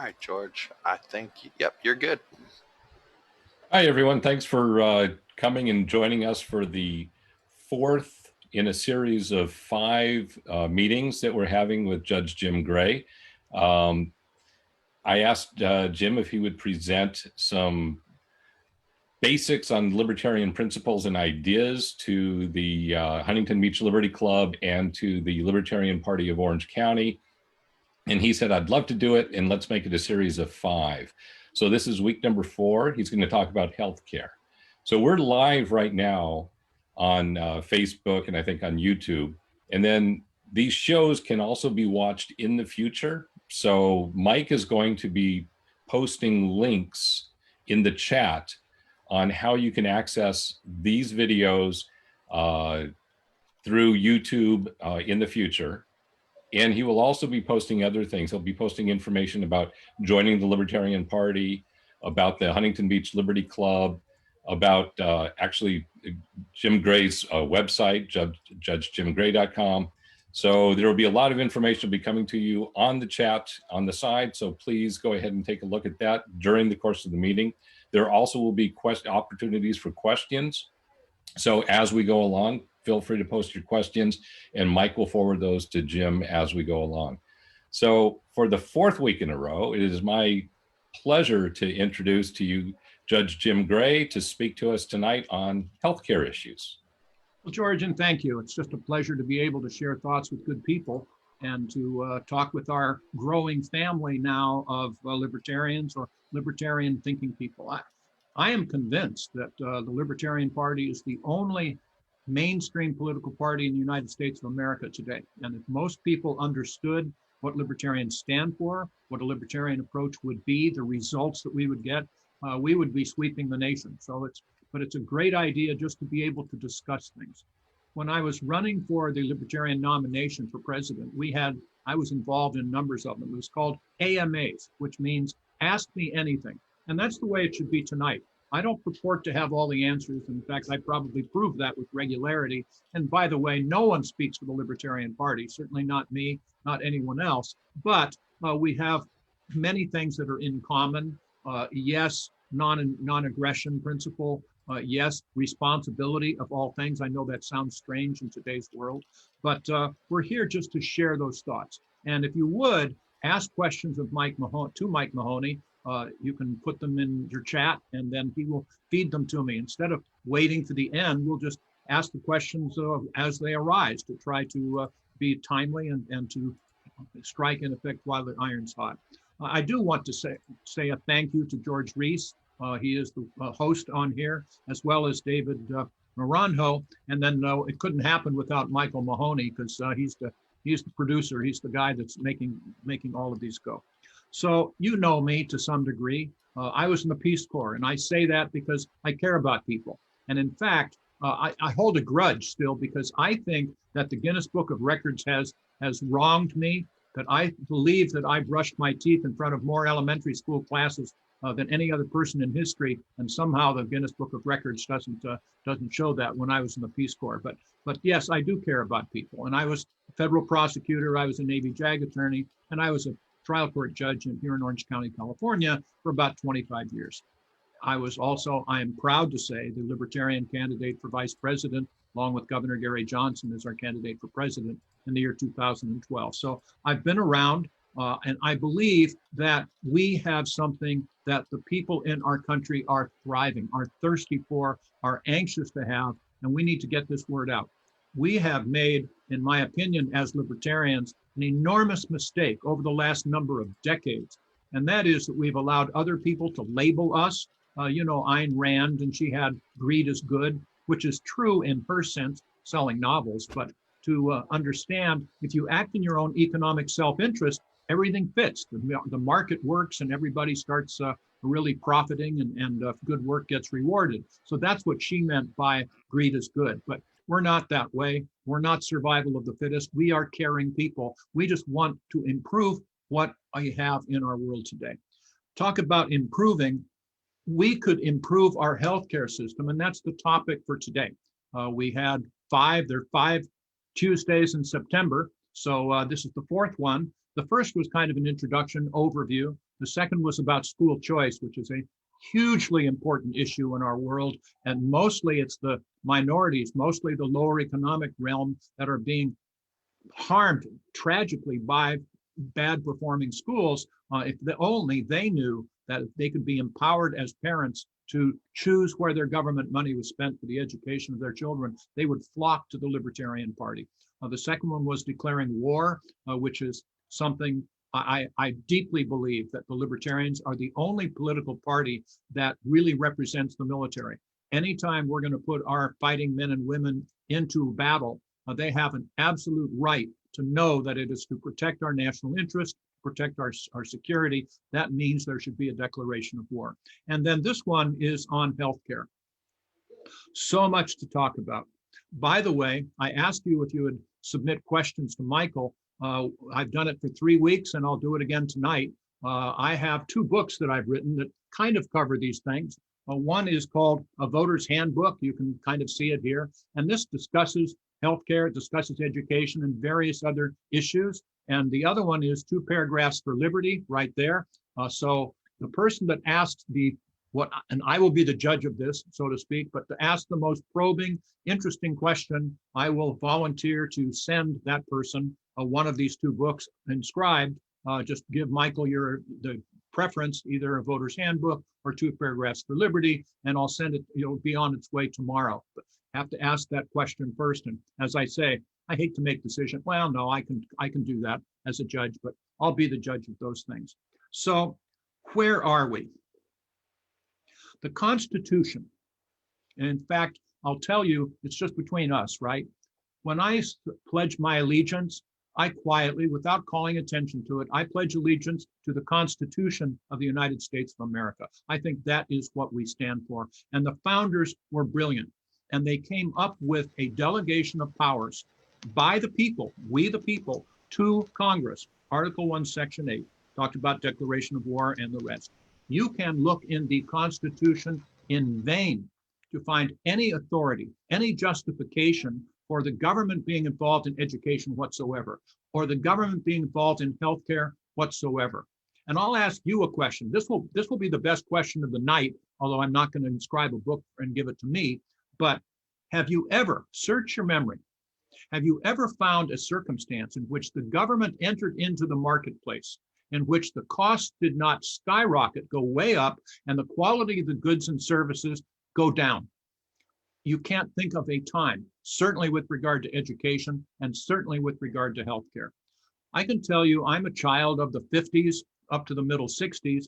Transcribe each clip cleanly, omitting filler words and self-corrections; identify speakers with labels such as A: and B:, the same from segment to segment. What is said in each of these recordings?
A: right, George. I think, yep, you're good.
B: Hi, everyone. Thanks for coming and joining us for the fourth in a series of five meetings that we're having with Judge Jim Gray. I asked Jim if he would present some basics on libertarian principles and ideas to the Huntington Beach Liberty Club and to the Libertarian Party of Orange County. And he said, I'd love to do it, and let's make it a series of five. So this is week number 4. He's going to talk about healthcare. So we're live right now on Facebook and I think on YouTube. And then these shows can also be watched in the future. So Mike is going to be posting links in the chat on how you can access these videos through YouTube in the future. And he will also be posting other things. He'll be posting information about joining the Libertarian Party, about the Huntington Beach Liberty Club, about actually Jim Gray's website, judgejimgray.com. So there will be a lot of information will be coming to you on the chat on the side. So please go ahead and take a look at that during the course of the meeting. There also will be opportunities for questions. So as we go along, feel free to post your questions and Mike will forward those to Jim as we go along. So for the 4th week in a row, it is my pleasure to introduce to you Judge Jim Gray to speak to us tonight on healthcare issues.
C: Well, George, and thank you. It's just a pleasure to be able to share thoughts with good people and to talk with our growing family now of libertarians or libertarian thinking people. I am convinced that the Libertarian Party is the only mainstream political party in the United States of America today. And if most people understood what libertarians stand for, what a libertarian approach would be, the results that we would get, we would be sweeping the nation. But it's a great idea just to be able to discuss things. When I was running for the Libertarian nomination for president, I was involved in numbers of them. It was called AMAs, which means ask me anything. And that's the way it should be tonight. I don't purport to have all the answers. In fact, I probably prove that with regularity. And by the way, no one speaks for the Libertarian Party, certainly not me, not anyone else. But we have many things that are in common. Yes, non-aggression principle. Yes, responsibility of all things. I know that sounds strange in today's world, but we're here just to share those thoughts. And if you would, ask questions of Mike Mahony. You can put them in your chat and then he will feed them to me. Instead of waiting to the end, we'll just ask the questions as they arise to try to be timely and to strike in effect while the iron's hot. I do want to say a thank you to George Reis. He is the host on here, as well as David Naranjo. And then it couldn't happen without Michael Mahony because he's the producer. He's the guy that's making all of these go. So you know me to some degree. I was in the Peace Corps, and I say that because I care about people. And in fact, I hold a grudge still because I think that the Guinness Book of Records has wronged me, that I believe that I brushed my teeth in front of more elementary school classes than any other person in history, and somehow the Guinness Book of Records doesn't show that when I was in the Peace Corps. But yes, I do care about people. And I was a federal prosecutor, I was a Navy JAG attorney, and I was a trial court judge here in Orange County, California for about 25 years. I am proud to say, the Libertarian candidate for vice president, along with Governor Gary Johnson as our candidate for president in the year 2012. So I've been around and I believe that we have something that the people in our country are thriving, are thirsty for, are anxious to have, and we need to get this word out. We have made, in my opinion, as libertarians, an enormous mistake over the last number of decades. And that is that we've allowed other people to label us. Ayn Rand, and she had greed is good, which is true in her sense, selling novels. But to understand, if you act in your own economic self-interest, everything fits. The market works and everybody starts really profiting and good work gets rewarded. So that's what she meant by greed is good. But we're not that way. We're not survival of the fittest. We are caring people. We just want to improve what I have in our world today. Talk about improving. We could improve our healthcare system, and that's the topic for today. We had 5 Tuesdays in September, So this is the fourth one. The first was kind of an introduction overview. The second was about school choice, which is a hugely important issue in our world. And mostly it's the minorities, mostly the lower economic realm that are being harmed tragically by bad performing schools. If only they knew that they could be empowered as parents to choose where their government money was spent for the education of their children, they would flock to the Libertarian Party. The second one was declaring war, which is something I deeply believe that the Libertarians are the only political party that really represents the military. Anytime we're going to put our fighting men and women into battle, they have an absolute right to know that it is to protect our national interest, protect our security. That means there should be a declaration of war. And then this one is on healthcare. So much to talk about. By the way, I asked you if you would submit questions to Michael. I've done it for 3 weeks and I'll do it again tonight. I have 2 books that I've written that kind of cover these things. One is called A Voter's Handbook. You can kind of see it here. And this discusses healthcare, it discusses education and various other issues. And the other one is 2 Paragraphs for Liberty right there. So the person that asked and I will be the judge of this, so to speak, but to ask the most probing, interesting question, I will volunteer to send that person one of these 2 books inscribed. Just give Michael the preference, either A Voter's Handbook or 2 Paragraphs for Liberty, and I'll send it. It'll be on its way tomorrow. But have to ask that question first. And as I say, I hate to make decisions. Well, no, I can do that as a judge, but I'll be the judge of those things. So where are we? The Constitution. And in fact, I'll tell you, it's just between us, right? When I pledge my allegiance, I quietly, without calling attention to it, I pledge allegiance to the Constitution of the United States of America. I think that is what we stand for. And the founders were brilliant. And they came up with a delegation of powers by the people, we the people, to Congress. Article 1, Section 8, talked about declaration of war and the rest. You can look in the Constitution in vain to find any authority, any justification for the government being involved in education whatsoever, or the government being involved in healthcare whatsoever. And I'll ask you a question. This will be the best question of the night, although I'm not going to inscribe a book and give it to me. But have you ever, search your memory, have you ever found a circumstance in which the government entered into the marketplace, in which the costs did not skyrocket, go way up, and the quality of the goods and services go down? You can't think of a time, certainly with regard to education and certainly with regard to healthcare. I can tell you I'm a child of the 50s up to the middle 60s.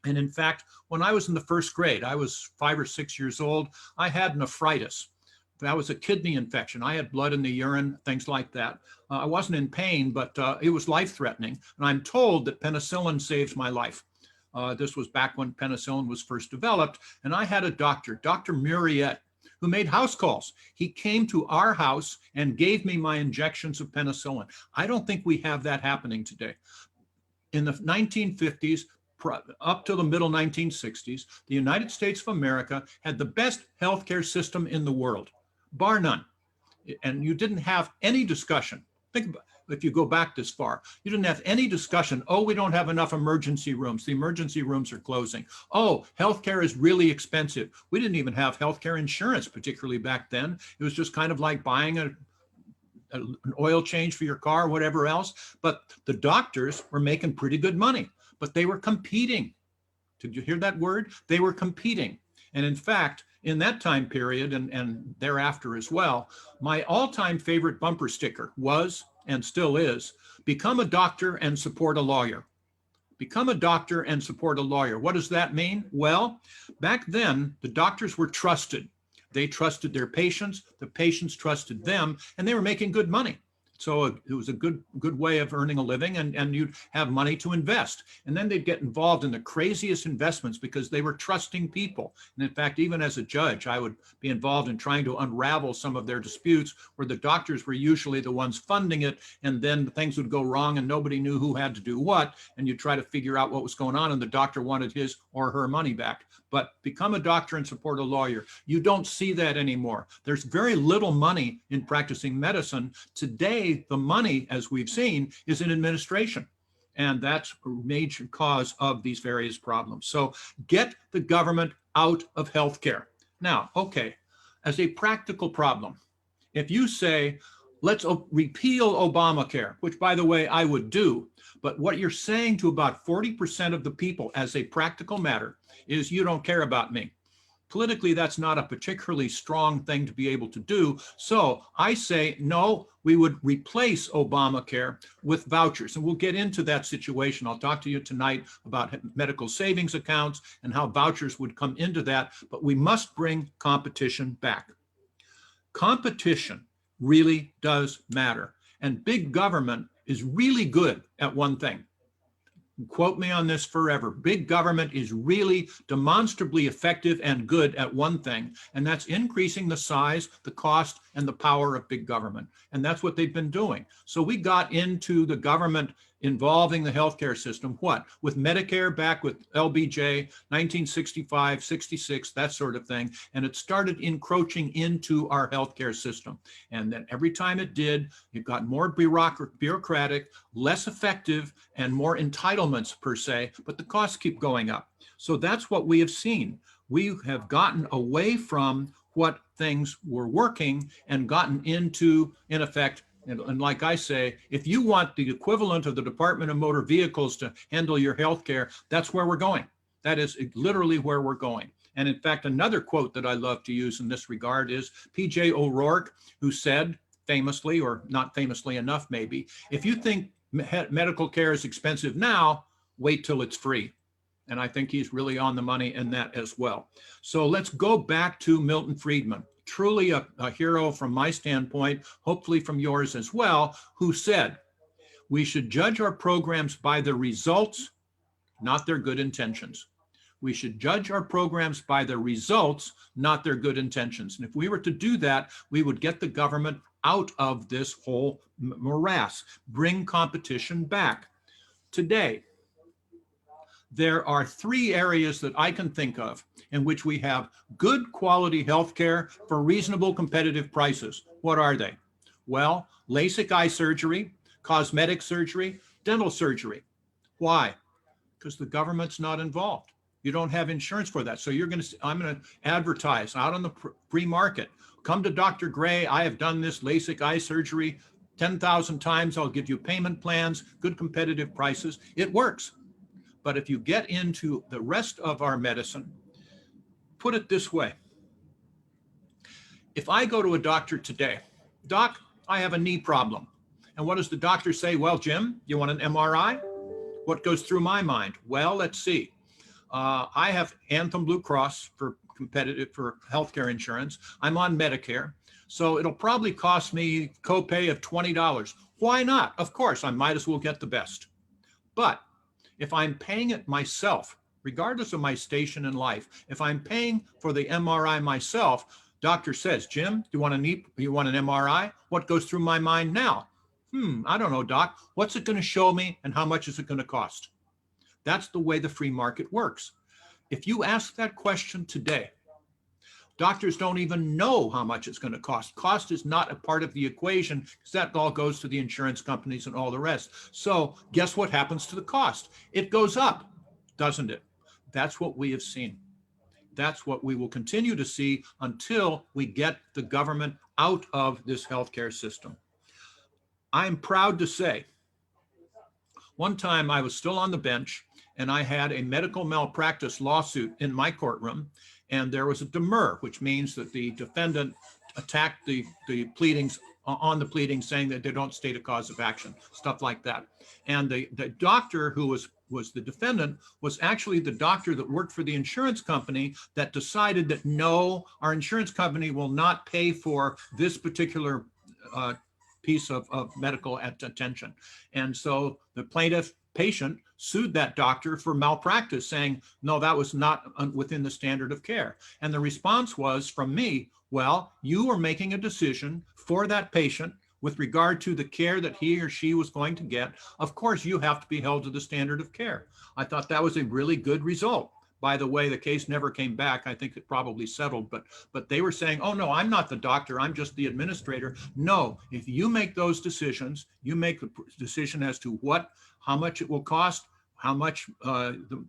C: And in fact, when I was in the first grade, I was 5 or 6 years old, I had nephritis. That was a kidney infection. I had blood in the urine, things like that. I wasn't in pain, but it was life-threatening. And I'm told that penicillin saved my life. This was back when penicillin was first developed. And I had a doctor, Dr. Muriet, who made house calls. He came to our house and gave me my injections of penicillin. I don't think we have that happening today. In the 1950s, up to the middle 1960s, the United States of America had the best healthcare system in the world, bar none. And you didn't have any discussion. Think about it, if you go back this far, you didn't have any discussion. Oh, we don't have enough emergency rooms. The emergency rooms are closing. Oh, healthcare is really expensive. We didn't even have healthcare insurance, particularly back then. It was just kind of like buying an oil change for your car, whatever else. But the doctors were making pretty good money, but they were competing. Did you hear that word? They were competing. And in fact, in that time period and thereafter as well, my all-time favorite bumper sticker was, and still is, become a doctor and support a lawyer. Become a doctor and support a lawyer. What does that mean? Well, back then, the doctors were trusted. They trusted their patients, the patients trusted them, and they were making good money. So it was a good way of earning a living, and you'd have money to invest. And then they'd get involved in the craziest investments because they were trusting people. And in fact, even as a judge, I would be involved in trying to unravel some of their disputes where the doctors were usually the ones funding it, and then things would go wrong and nobody knew who had to do what, and you try to figure out what was going on, and the doctor wanted his or her money back. but become a doctor and support a lawyer. You don't see that anymore. There's very little money in practicing medicine. Today, the money, as we've seen, is in administration. And that's a major cause of these various problems. So get the government out of healthcare. Now, okay, as a practical problem, if you say, let's repeal Obamacare, which by the way, I would do, but what you're saying to about 40% of the people as a practical matter is you don't care about me. Politically, that's not a particularly strong thing to be able to do. So I say, no, we would replace Obamacare with vouchers. And we'll get into that situation. I'll talk to you tonight about medical savings accounts and how vouchers would come into that. But we must bring competition back. Competition really does matter. And big government is really good at one thing. Quote me on this forever. Big government is really demonstrably effective and good at one thing, and that's increasing the size, the cost, and the power of big government. And that's what they've been doing. So we got into the government involving the healthcare system, what? With Medicare back with LBJ, 1965, 66, that sort of thing. And it started encroaching into our healthcare system. And then every time it did, it got more bureaucratic, less effective, and more entitlements per se, but the costs keep going up. So that's what we have seen. We have gotten away from what things were working and gotten into, in effect, and like I say, if you want the equivalent of the Department of Motor Vehicles to handle your health care, that's where we're going. That is literally where we're going. And in fact, another quote that I love to use in this regard is P.J. O'Rourke, who said famously, or not famously enough maybe, if you think medical care is expensive now, wait till it's free. And I think he's really on the money in that as well. So let's go back to Milton Friedman. Truly a hero from my standpoint, hopefully from yours as well, who said, we should judge our programs by the results, not their good intentions. We should judge our programs by the results, not their good intentions. And if we were to do that, we would get the government out of this whole morass, bring competition back. Today, there are three areas that I can think of in which we have good quality healthcare for reasonable competitive prices. What are they? Well, LASIK eye surgery, cosmetic surgery, dental surgery. Why? Because the government's not involved. You don't have insurance for that. So I'm going to advertise out on the free market. Come to Dr. Gray. I have done this LASIK eye surgery 10,000 times. I'll give you payment plans, good competitive prices. It works. But if you get into the rest of our medicine, put it this way. If I go to a doctor today, doc, I have a knee problem. And what does the doctor say? Well, Jim, you want an MRI? What goes through my mind? Well, let's see. I have Anthem Blue Cross for healthcare insurance. I'm on Medicare. So it'll probably cost me copay of $20. Why not? Of course, I might as well get the best. But if I'm paying it myself, regardless of my station in life, if I'm paying for the MRI myself, doctor says, Jim, do you want an MRI? What goes through my mind now? I don't know, doc. What's it going to show me and how much is it going to cost? That's the way the free market works. If you ask that question today, doctors don't even know how much it's going to cost. Cost is not a part of the equation because that all goes to the insurance companies and all the rest. So guess what happens to the cost? It goes up, doesn't it? That's what we have seen. That's what we will continue to see until we get the government out of this healthcare system. I'm proud to say, one time I was still on the bench and I had a medical malpractice lawsuit in my courtroom, and there was a demur, which means that the defendant attacked the pleadings on the pleadings, saying that they don't state a cause of action, stuff like that. And the doctor who was the defendant was actually the doctor that worked for the insurance company that decided that no, our insurance company will not pay for this particular piece of medical attention. And so the plaintiff patient sued that doctor for malpractice, saying, no, that was not within the standard of care. And the response was from me, well, you are making a decision for that patient with regard to the care that he or she was going to get. Of course, you have to be held to the standard of care. I thought that was a really good result. By the way, the case never came back. I think it probably settled, but they were saying, oh no, I'm not the doctor, I'm just the administrator. No, if you make those decisions, you make the decision as to how much it will cost, how much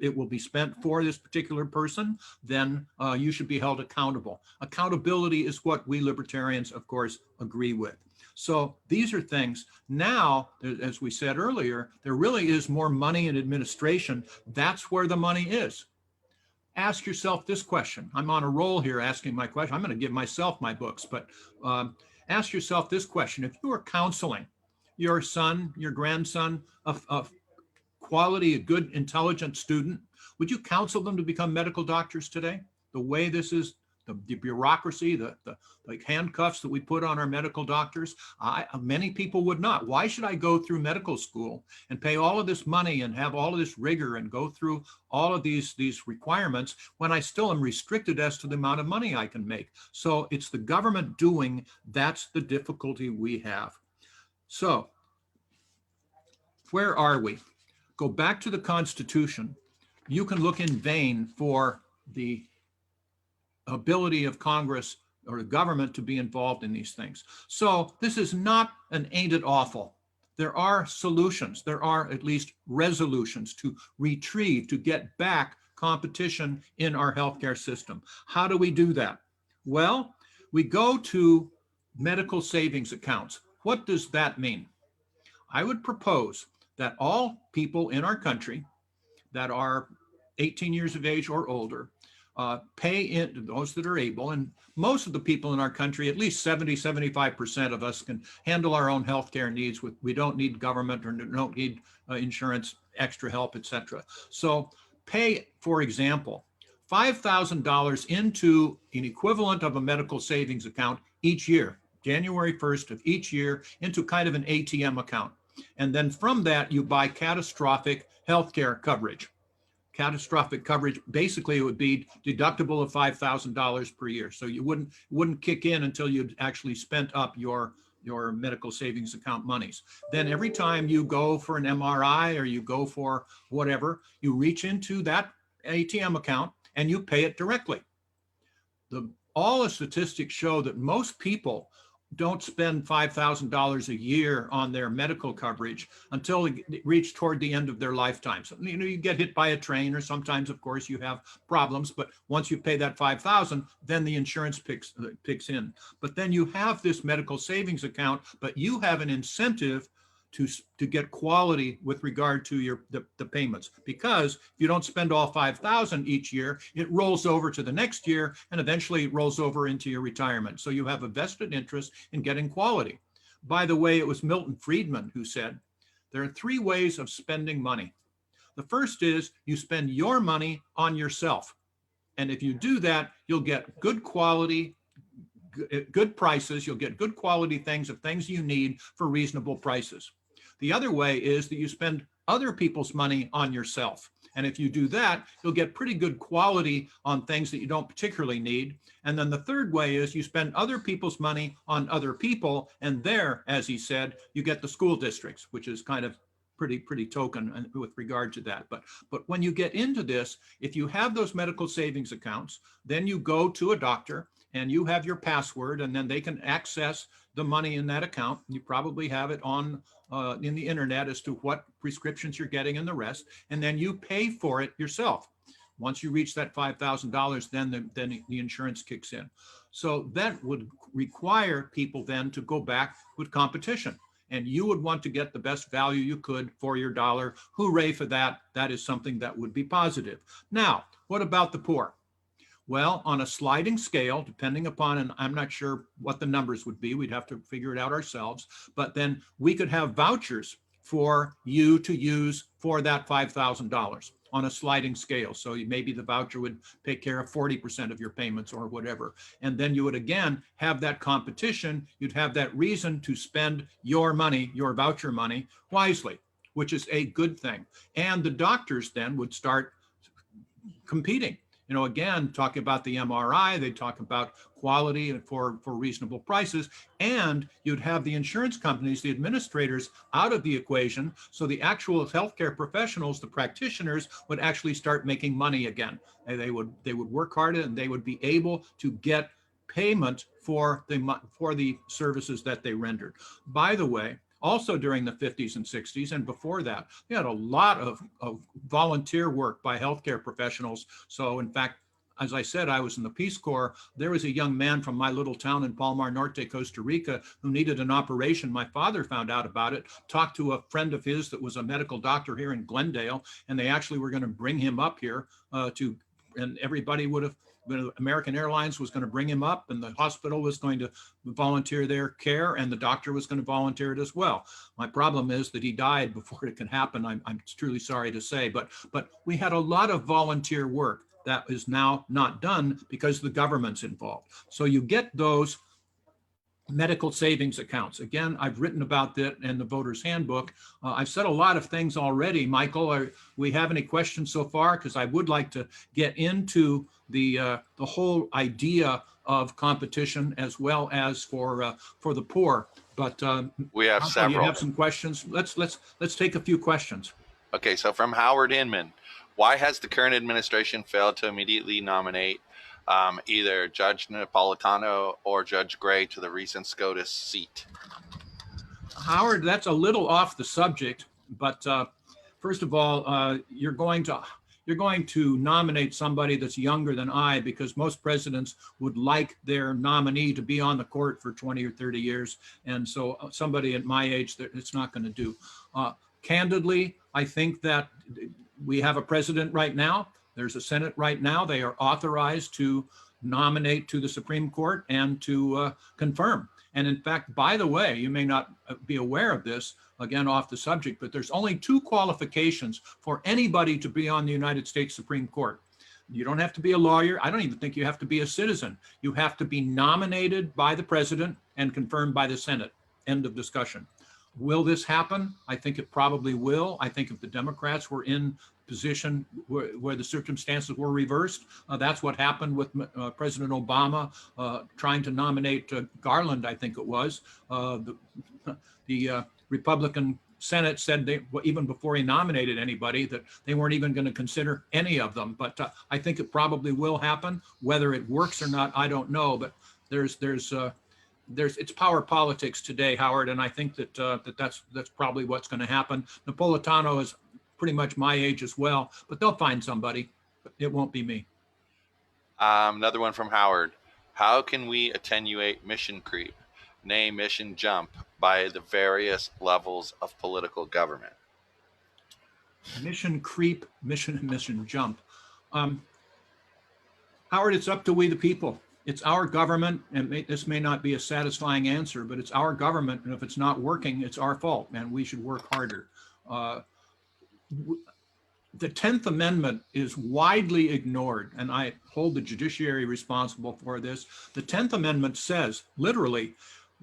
C: it will be spent for this particular person, then you should be held accountable. Accountability is what we libertarians, of course, agree with. So these are things. Now, as we said earlier, there really is more money in administration. That's where the money is. Ask yourself this question. I'm on a roll here asking my question. I'm going to give myself my books, but ask yourself this question. If you were counseling your son, your grandson, a quality, a good, intelligent student, would you counsel them to become medical doctors today? The way this is, the bureaucracy, the like handcuffs that we put on our medical doctors, many people would not. Why should I go through medical school and pay all of this money and have all of this rigor and go through all of these requirements when I still am restricted as to the amount of money I can make? So it's the government doing, that's the difficulty we have. So where are we? Go back to the Constitution. You can look in vain for the ability of Congress or the government to be involved in these things. So this is not an ain't it awful. There are solutions. There are at least resolutions to retrieve, to get back competition in our healthcare system. How do we do that? Well, we go to medical savings accounts. What does that mean? I would propose that all people in our country that are 18 years of age or older pay in, those that are able, and most of the people in our country, at least 75% of us can handle our own healthcare needs. We don't need government or don't need insurance, extra help, etc. So pay, for example, $5,000 into an equivalent of a medical savings account each year, January 1st of each year, into kind of an ATM account. And then from that, you buy catastrophic healthcare coverage. Catastrophic coverage, basically it would be deductible of $5,000 per year. So you wouldn't kick in until you'd actually spent up your medical savings account monies. Then every time you go for an MRI or you go for whatever, you reach into that ATM account and you pay it directly. All the statistics show that most people don't spend $5,000 a year on their medical coverage until they reach toward the end of their lifetime. So, you get hit by a train, or sometimes, of course, you have problems. But once you pay that $5,000, then the insurance picks in. But then you have this medical savings account, but you have an incentive to get quality with regard to the payments, because if you don't spend all $5,000 each year, it rolls over to the next year and eventually it rolls over into your retirement. So you have a vested interest in getting quality. By the way, it was Milton Friedman who said, there are 3 ways of spending money. The first is you spend your money on yourself. And if you do that, you'll get good quality, good prices, you'll get good quality things of things you need for reasonable prices. The other way is that you spend other people's money on yourself. And if you do that, you'll get pretty good quality on things that you don't particularly need. And then the third way is you spend other people's money on other people. And there, as he said, you get the school districts, which is kind of pretty token with regard to that. But when you get into this, if you have those medical savings accounts, then you go to a doctor and you have your password, and then they can access the money in that account. You probably have it on in the internet as to what prescriptions you're getting and the rest, and then you pay for it yourself. Once you reach that $5,000, then the insurance kicks in. So that would require people then to go back with competition, and you would want to get the best value you could for your dollar. Hooray for that. That is something that would be positive. Now, what about the poor? Well, on a sliding scale, depending upon, and I'm not sure what the numbers would be, we'd have to figure it out ourselves, but then we could have vouchers for you to use for that $5,000 on a sliding scale. So maybe the voucher would take care of 40% of your payments or whatever. And then you would again have that competition. You'd have that reason to spend your money, your voucher money, wisely, which is a good thing. And the doctors then would start competing. You know, again, talking about the MRI, they talk about quality and for reasonable prices, and you'd have the insurance companies, the administrators out of the equation. So the actual healthcare professionals, the practitioners, would actually start making money again. And they would work harder, and they would be able to get payment for the services that they rendered. By the way, also during the 50s and 60s and before that, we had a lot of volunteer work by healthcare professionals. So in fact, as I said, I was in the Peace Corps. There was a young man from my little town in Palmar Norte, Costa Rica, who needed an operation. My father found out about it, talked to a friend of his that was a medical doctor here in Glendale, and they actually were going to bring him up here and everybody would have, American Airlines was going to bring him up, and the hospital was going to volunteer their care, and the doctor was going to volunteer it as well. My problem is that he died before it could happen. I'm truly sorry to say, but we had a lot of volunteer work that is now not done because the government's involved. So you get those medical savings accounts. Again, I've written about that in the Voter's Handbook. I've said a lot of things already. Michael, we have any questions so far? Because I would like to get into the whole idea of competition as well as for the poor. But
A: we have
C: Michael,
A: several.
C: you have some questions. Let's take a few questions.
A: Okay, so from Howard Inman, why has the current administration failed to immediately nominate either Judge Napolitano or Judge Gray to the recent SCOTUS seat?
C: Howard, that's a little off the subject, but first of all, you're going to nominate somebody that's younger than I, because most presidents would like their nominee to be on the court for 20 or 30 years. And so somebody at my age, it's not going to do. Candidly, I think that we have a president right now. There's a Senate right now. They are authorized to nominate to the Supreme Court and to confirm. And in fact, by the way, you may not be aware of this, again, off the subject, but there's only 2 qualifications for anybody to be on the United States Supreme Court. You don't have to be a lawyer. I don't even think you have to be a citizen. You have to be nominated by the president and confirmed by the Senate. End of discussion. Will this happen? I think it probably will. I think if the Democrats were in position where the circumstances were reversed, that's what happened with President Obama trying to nominate Garland, I think it was. The Republican Senate said even before he nominated anybody, that they weren't even going to consider any of them. But I think it probably will happen. Whether it works or not, I don't know. But it's power politics today, Howard, and I think that's probably what's going to happen. Napolitano is pretty much my age as well, but they'll find somebody. It won't be me.
A: Another one from Howard. How can we attenuate mission creep, nay mission jump, by the various levels of political government?
C: Mission creep, mission jump. Howard, it's up to we the people. It's our government, and this may not be a satisfying answer, but it's our government, and if it's not working, it's our fault, and we should work harder. The 10th Amendment is widely ignored, and I hold the judiciary responsible for this. The 10th Amendment says, literally,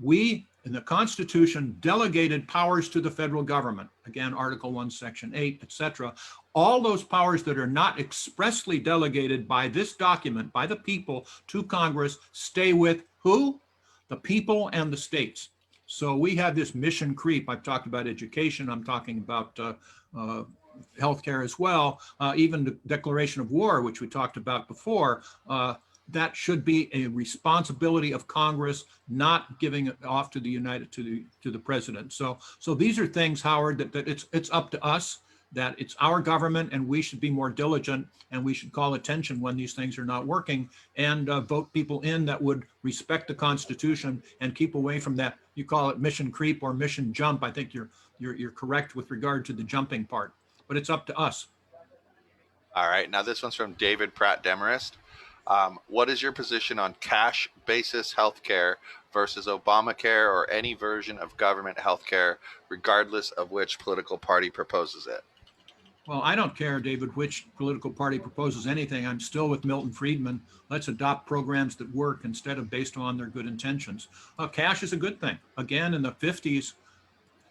C: we in the Constitution delegated powers to the federal government. Again, Article 1, Section 8, etc. All those powers that are not expressly delegated by this document, by the people to Congress, stay with who? The people and the states. So we have this mission creep. I've talked about education. I'm talking about healthcare as well. Even the declaration of war, which we talked about before, that should be a responsibility of Congress, not giving it off to the president. So these are things, Howard, that it's up to us, that it's our government, and we should be more diligent, and we should call attention when these things are not working, and vote people in that would respect the Constitution and keep away from that. You call it mission creep or mission jump. I think you're correct with regard to the jumping part, but it's up to us.
A: All right, now this one's from David Pratt Demarest. What is your position on cash basis healthcare versus Obamacare or any version of government healthcare, regardless of which political party proposes it?
C: Well, I don't care, David, which political party proposes anything. I'm still with Milton Friedman. Let's adopt programs that work instead of based on their good intentions. Cash is a good thing. Again, in the 50s,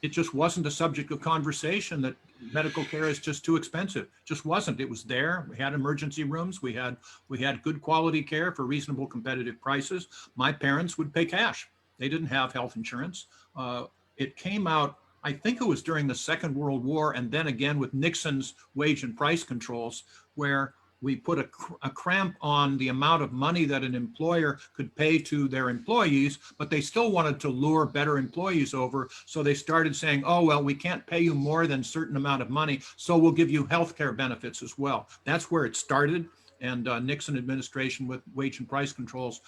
C: it just wasn't a subject of conversation that medical care is just too expensive. Just wasn't. It was there. We had emergency rooms. We had good quality care for reasonable competitive prices. My parents would pay cash. They didn't have health insurance. It came out, I think it was during the Second World War, and then again with Nixon's wage and price controls, where we put a cramp on the amount of money that an employer could pay to their employees, but they still wanted to lure better employees over. So they started saying, oh, well, we can't pay you more than a certain amount of money, so we'll give you health care benefits as well. That's where it started. And Nixon administration with wage and price controls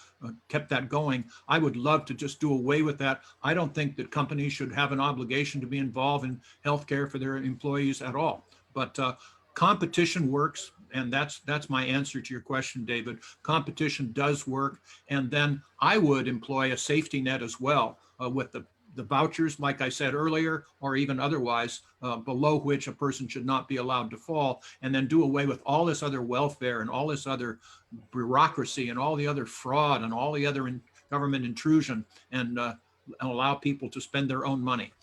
C: kept that going. I would love to just do away with that. I don't think that companies should have an obligation to be involved in healthcare for their employees at all. But competition works, and that's my answer to your question, David. Competition does work, and then I would employ a safety net as well with the vouchers, like I said earlier, or even otherwise, below which a person should not be allowed to fall, and then do away with all this other welfare and all this other bureaucracy and all the other fraud and all the other government intrusion, and allow people to spend their own money.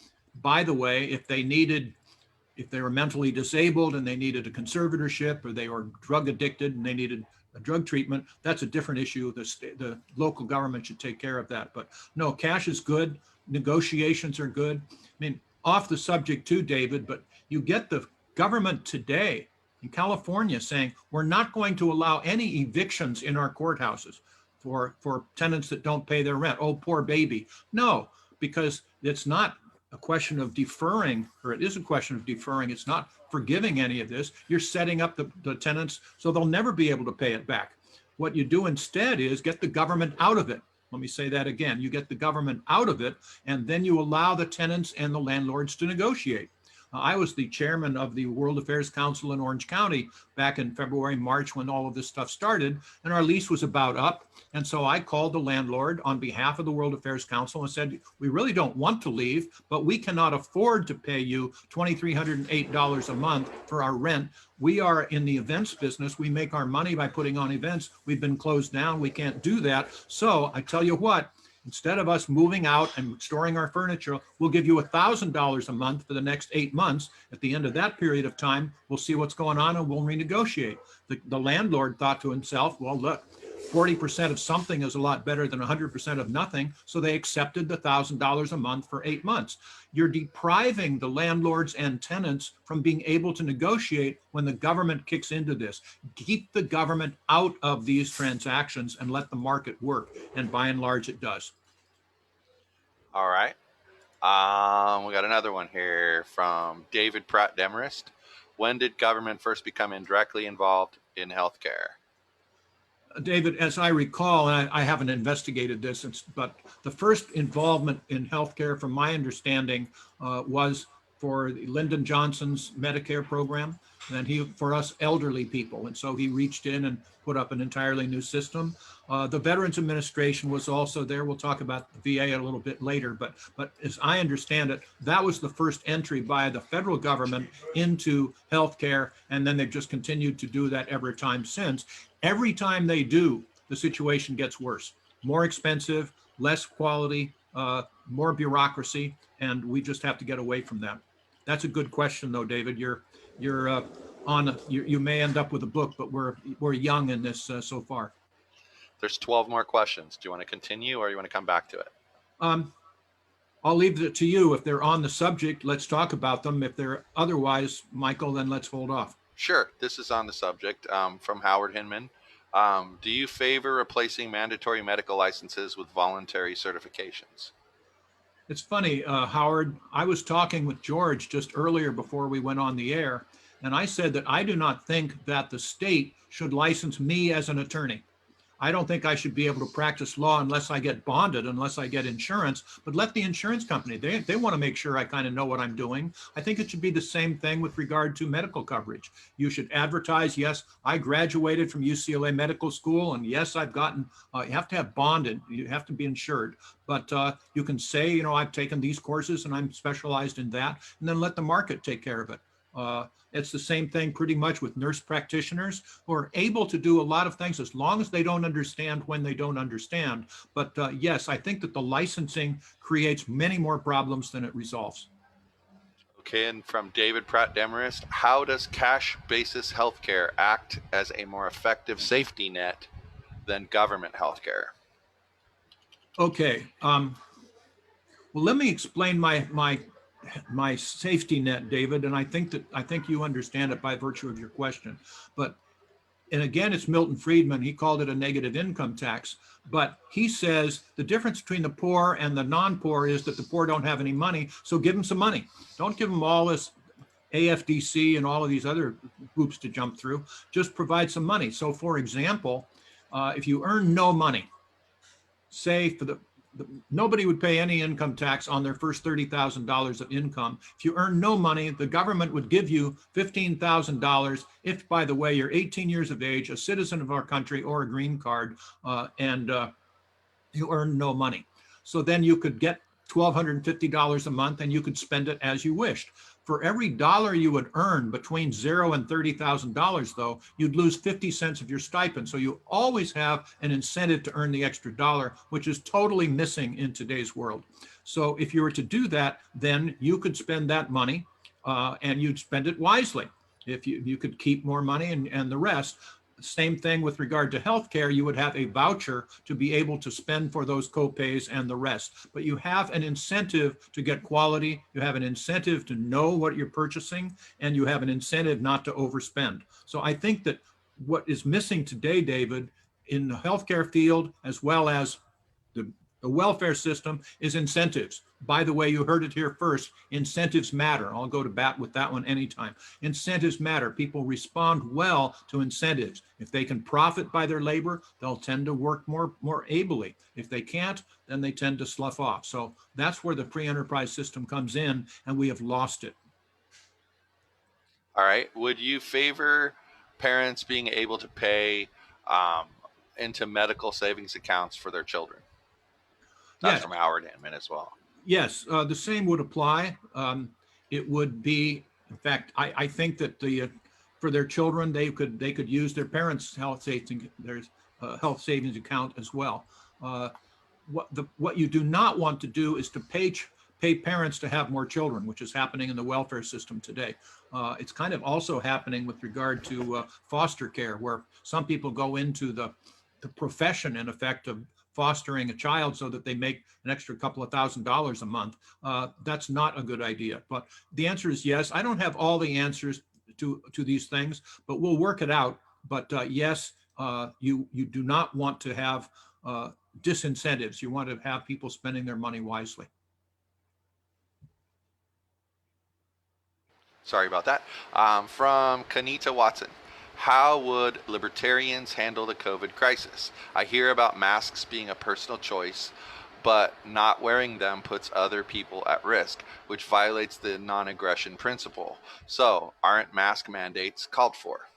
C: By the way, if they were mentally disabled and they needed a conservatorship, or they were drug addicted and they needed a drug treatment, that's a different issue. The local government should take care of that. But no, cash is good. Negotiations are good. I mean, off the subject too, David, but you get the government today in California saying, we're not going to allow any evictions in our courthouses for tenants that don't pay their rent. Oh, poor baby. No, because it's not a question of deferring, or it is a question of deferring. It's not forgiving any of this. You're setting up the tenants so they'll never be able to pay it back. What you do instead is get the government out of it. Let me say that again. You get the government out of it, and then you allow the tenants and the landlords to negotiate. I was the chairman of the World Affairs Council in Orange County back in February, March, when all of this stuff started, and our lease was about up. And so I called the landlord on behalf of the World Affairs Council and said, we really don't want to leave, but we cannot afford to pay you $2,308 a month for our rent. We are in the events business. We make our money by putting on events. We've been closed down. We can't do that. So I tell you what, instead of us moving out and storing our furniture, we'll give you $1,000 a month for the next 8 months. At the end of that period of time, we'll see what's going on and we'll renegotiate. The landlord thought to himself, well, look, 40% of something is a lot better than 100% of nothing. So they accepted the $1,000 a month for 8 months. You're depriving the landlords and tenants from being able to negotiate when the government kicks into this. Keep the government out of these transactions and let the market work. And by and large, it does.
A: All right. We got another one here from David Pratt Demarest. When did government first become indirectly involved in healthcare?
C: David, as I recall, and I haven't investigated this, but the first involvement in healthcare, from my understanding, was for Lyndon Johnson's Medicare program, and for us elderly people. And so he reached in and put up an entirely new system. The Veterans Administration was also there. We'll talk about the VA a little bit later, but as I understand it, that was the first entry by the federal government into healthcare, and then they've just continued to do that every time since. Every time they do, the situation gets worse. More expensive, less quality, more bureaucracy, and we just have to get away from that. That's a good question, though, David. You may end up with a book, but we're young in this so far.
A: There's 12 more questions. Do you want to continue, or you want to come back to it?
C: I'll leave it to you. If they're on the subject, let's talk about them. If they're otherwise, Michael, then let's hold off.
A: Sure. This is on the subject from Howard Hinman. Do you favor replacing mandatory medical licenses with voluntary certifications?
C: It's funny, Howard, I was talking with George just earlier before we went on the air, and I said that I do not think that the state should license me as an attorney. I don't think I should be able to practice law unless I get bonded, unless I get insurance, but let the insurance company, they want to make sure I kind of know what I'm doing. I think it should be the same thing with regard to medical coverage. You should advertise, yes, I graduated from UCLA Medical School, and yes, I've gotten, you have to have bonded, you have to be insured, but you can say, you know, I've taken these courses and I'm specialized in that, and then let the market take care of it. It's the same thing pretty much with nurse practitioners who are able to do a lot of things as long as they don't understand when they don't understand. But yes, I think that the licensing creates many more problems than it resolves.
A: Okay, and from David Pratt Demarest, how does cash basis healthcare act as a more effective safety net than government healthcare?
C: Okay. Well, let me explain my safety net, David, and I think you understand it by virtue of your question. But and again, it's Milton Friedman. He called it a negative income tax. But he says the difference between the poor and the non-poor is that the poor don't have any money. So give them some money. Don't give them all this AFDC and all of these other hoops to jump through. Just provide some money. So, for example, if you earn no money, say for nobody would pay any income tax on their first $30,000 of income. If you earn no money, the government would give you $15,000 if, by the way, you're 18 years of age, a citizen of our country, or a green card, and you earn no money. So then you could get $1,250 a month and you could spend it as you wished. For every dollar you would earn between $0 and $30,000, though, you'd lose 50 cents of your stipend. So you always have an incentive to earn the extra dollar, which is totally missing in today's world. So if you were to do that, then you could spend that money and you'd spend it wisely. If you could keep more money and the rest. Same thing with regard to healthcare, you would have a voucher to be able to spend for those copays and the rest. But you have an incentive to get quality, you have an incentive to know what you're purchasing, and you have an incentive not to overspend. So I think that what is missing today, David, in the healthcare field, as well as the welfare system, is incentives. By the way, you heard it here first. Incentives matter. I'll go to bat with that one anytime. Incentives matter. People respond well to incentives. If they can profit by their labor, they'll tend to work more ably. If they can't, then they tend to slough off. So that's where the free enterprise system comes in, and we have lost it.
A: All right. Would you favor parents being able to pay into medical savings accounts for their children? That's
C: Yes.
A: from Howard Inman as well.
C: Yes, the same would apply. It would be, in fact, I think that for their children, they could use their parents' health savings account as well. What you do not want to do is to pay parents to have more children, which is happening in the welfare system today. It's kind of also happening with regard to foster care, where some people go into the profession, in effect, of fostering a child so that they make an extra couple of $1,000s a month. That's not a good idea. But the answer is yes. I don't have all the answers to these things, but we'll work it out. But yes, you do not want to have disincentives. You want to have people spending their money wisely.
A: Sorry about that. From Kanita Watson. How would libertarians handle the COVID crisis? I hear about masks being a personal choice, but not wearing them puts other people at risk, which violates the non-aggression principle. So, aren't mask mandates called for?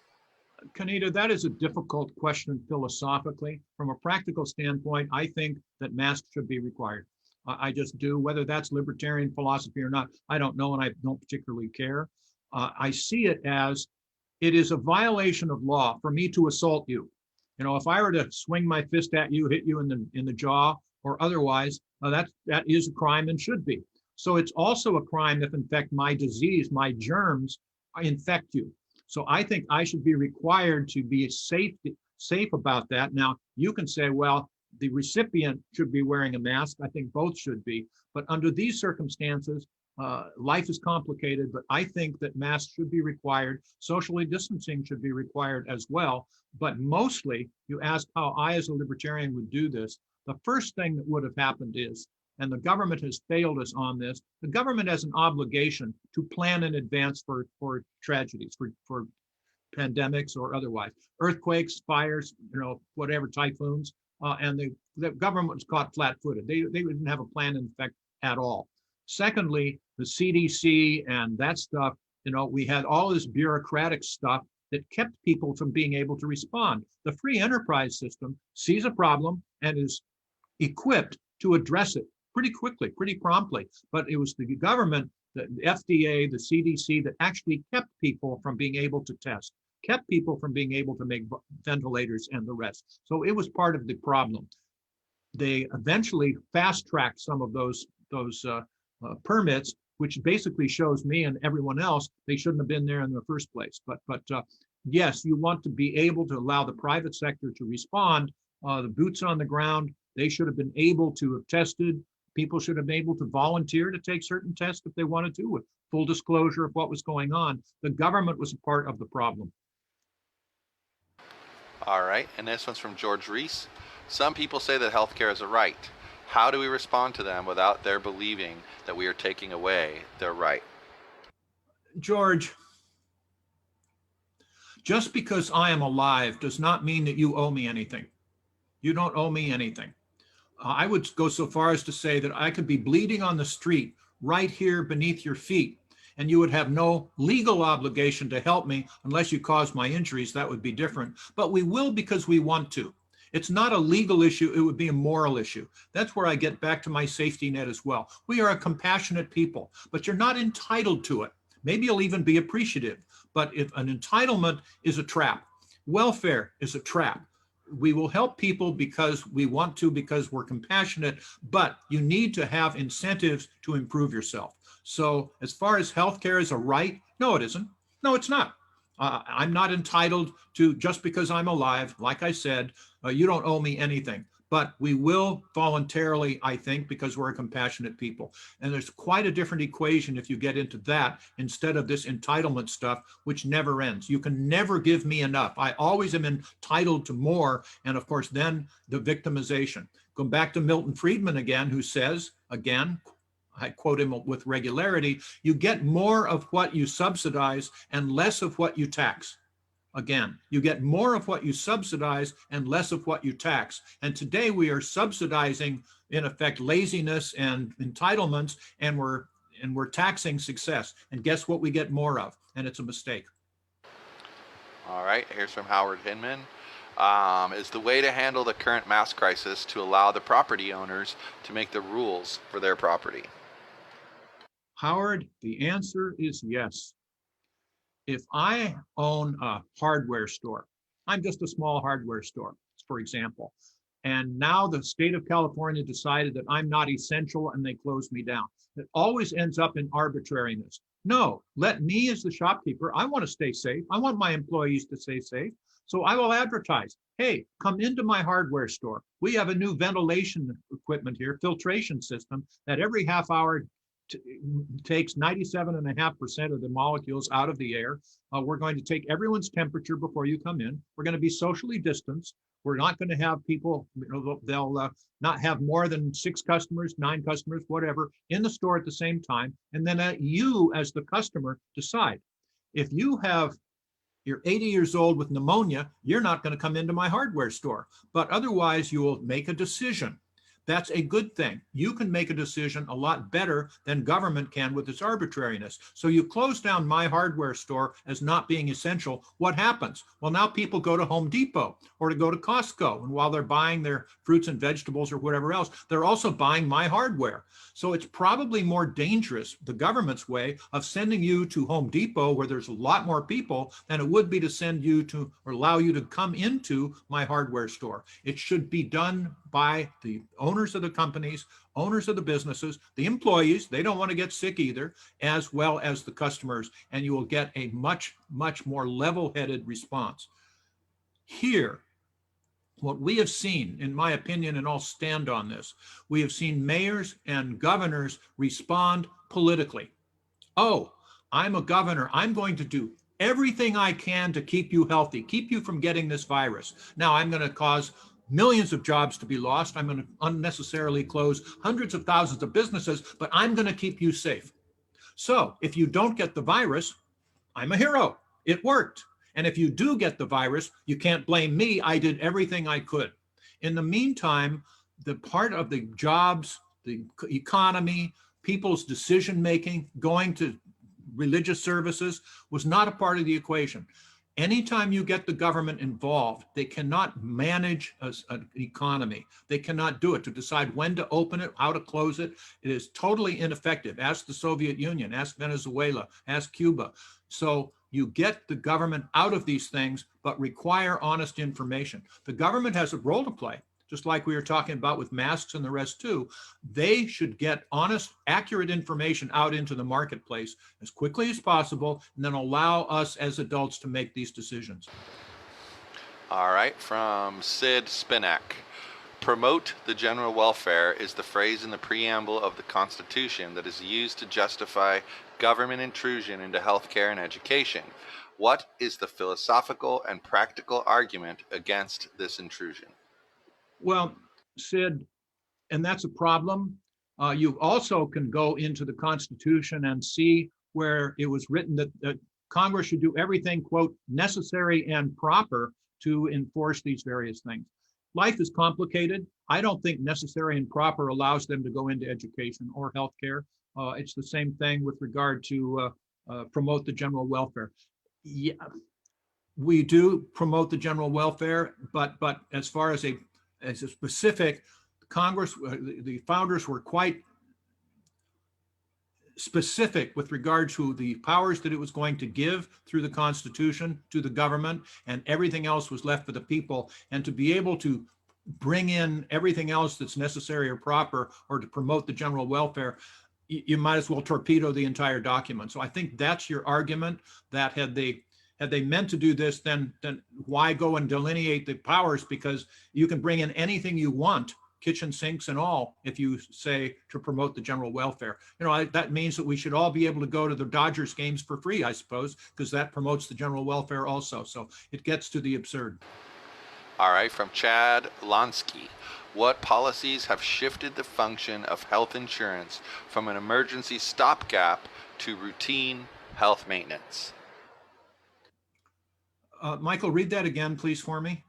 C: Kanita, that is a difficult question philosophically. From a practical standpoint, I think that masks should be required. I just do. Whether that's libertarian philosophy or not, I don't know, and I don't particularly care. I see it as it is a violation of law for me to assault you. You know, if I were to swing my fist at you, hit you in the jaw or otherwise, that is a crime and should be. So it's also a crime if, in fact, my disease, my germs infect you. So I think I should be required to be safe about that. Now, you can say, well, the recipient should be wearing a mask. I think both should be. But under these circumstances, life is complicated, but I think that masks should be required. Socially distancing should be required as well. But mostly, you ask how I, as a libertarian, would do this. The first thing that would have happened is, and the government has failed us on this, the government has an obligation to plan in advance for tragedies, for pandemics or otherwise, earthquakes, fires, whatever, typhoons, and the government was caught flat-footed. They didn't have a plan in effect at all. Secondly, the CDC and that stuff, we had all this bureaucratic stuff that kept people from being able to respond. The free enterprise system sees a problem and is equipped to address it pretty quickly, pretty promptly. But it was the government, the FDA, the CDC, that actually kept people from being able to test, kept people from being able to make ventilators and the rest. So it was part of the problem. They eventually fast-tracked some of those permits, which basically shows me and everyone else they shouldn't have been there in the first place. But yes, you want to be able to allow the private sector to respond. The boots on the ground, they should have been able to have tested. People should have been able to volunteer to take certain tests if they wanted to, with full disclosure of what was going on. The government was a part of the problem.
A: All right, and this one's from George Reis. Some people say that healthcare is a right. How do we respond to them without their believing that we are taking away their right?
C: George, just because I am alive does not mean that you owe me anything. You don't owe me anything. I would go so far as to say that I could be bleeding on the street right here beneath your feet, and you would have no legal obligation to help me unless you caused my injuries. That would be different. But we will because we want to. It's not a legal issue. It would be a moral issue. That's where I get back to my safety net as well. We are a compassionate people, but you're not entitled to it. Maybe you'll even be appreciative. But if an entitlement is a trap, welfare is a trap. We will help people because we want to, because we're compassionate, but you need to have incentives to improve yourself. So as far as healthcare is a right, no, it isn't. No, it's not. I'm not entitled to, just because I'm alive, like I said, you don't owe me anything. But we will voluntarily, I think, because we're a compassionate people. And there's quite a different equation if you get into that instead of this entitlement stuff, which never ends. You can never give me enough. I always am entitled to more. And of course, then the victimization. Go back to Milton Friedman again, who says, again, I quote him with regularity, you get more of what you subsidize and less of what you tax. Again, you get more of what you subsidize and less of what you tax. And today we are subsidizing, in effect, laziness and entitlements, and we're taxing success. And guess what we get more of? And it's a mistake.
A: All right, here's from Howard Hinman. Is the way to handle the current mass crisis to allow the property owners to make the rules for their property?
C: Howard, the answer is yes. If I own a hardware store, I'm just a small hardware store, for example, and now the state of California decided that I'm not essential and they closed me down. It always ends up in arbitrariness. No, let me as the shopkeeper, I want to stay safe. I want my employees to stay safe. So I will advertise, hey, come into my hardware store. We have a new ventilation equipment here, filtration system that every half hour takes 97.5% of the molecules out of the air. We're going to take everyone's temperature before you come in. We're going to be socially distanced. We're not going to have people, they'll not have more than 6 customers, 9 customers, whatever, in the store at the same time. And then you, as the customer, decide. If you're 80 years old with pneumonia, you're not going to come into my hardware store. But otherwise, you will make a decision. That's a good thing. You can make a decision a lot better than government can with its arbitrariness. So you close down my hardware store as not being essential. What happens? Well, now people go to Home Depot or to go to Costco. And while they're buying their fruits and vegetables or whatever else, they're also buying my hardware. So it's probably more dangerous, the government's way of sending you to Home Depot, where there's a lot more people, than it would be to send you to or allow you to come into my hardware store. It should be done by the owners of the companies, owners of the businesses, the employees, they don't want to get sick either, as well as the customers, and you will get a much, much more level-headed response. Here, what we have seen, in my opinion, and I'll stand on this, we have seen mayors and governors respond politically. Oh, I'm a governor, I'm going to do everything I can to keep you healthy, keep you from getting this virus. Now I'm going to cause millions of jobs to be lost. I'm going to unnecessarily close hundreds of thousands of businesses, but I'm going to keep you safe. So if you don't get the virus, I'm a hero. It worked. And if you do get the virus, you can't blame me. I did everything I could. In the meantime, the part of the jobs, the economy, people's decision-making, going to religious services was not a part of the equation. Anytime you get the government involved, they cannot manage an economy. They cannot do it to decide when to open it, how to close it. It is totally ineffective. Ask the Soviet Union, ask Venezuela, ask Cuba. So you get the government out of these things, but require honest information. The government has a role to play. just like we were talking about with masks and the rest too. They should get honest, accurate information out into the marketplace as quickly as possible, and then allow us as adults to make these decisions.
A: All right, from Sid Spinak. Promote the general welfare is the phrase in the preamble of the Constitution that is used to justify government intrusion into healthcare and education. What is the philosophical and practical argument against this intrusion?
C: Well, Sid, and that's a problem. You also can go into the Constitution and see where it was written that Congress should do everything, quote, necessary and proper to enforce these various things. Life is complicated. I don't think necessary and proper allows them to go into education or healthcare. It's the same thing with regard to promote the general welfare. Yeah, we do promote the general welfare, but as far as a specific, Congress, the founders were quite specific with regard to the powers that it was going to give through the Constitution to the government, and everything else was left for the people. And to be able to bring in everything else that's necessary or proper, or to promote the general welfare, you might as well torpedo the entire document. So I think that's your argument, that had they meant to do this, then why go and delineate the powers? Because you can bring in anything you want, kitchen sinks and all, if you say to promote the general welfare. You know, that means that we should all be able to go to the Dodgers games for free, I suppose, because that promotes the general welfare also. So it gets to the absurd.
A: All right, from Chad Lonsky. What policies have shifted the function of health insurance from an emergency stopgap to routine health maintenance?
C: Michael, read that again, please, for me.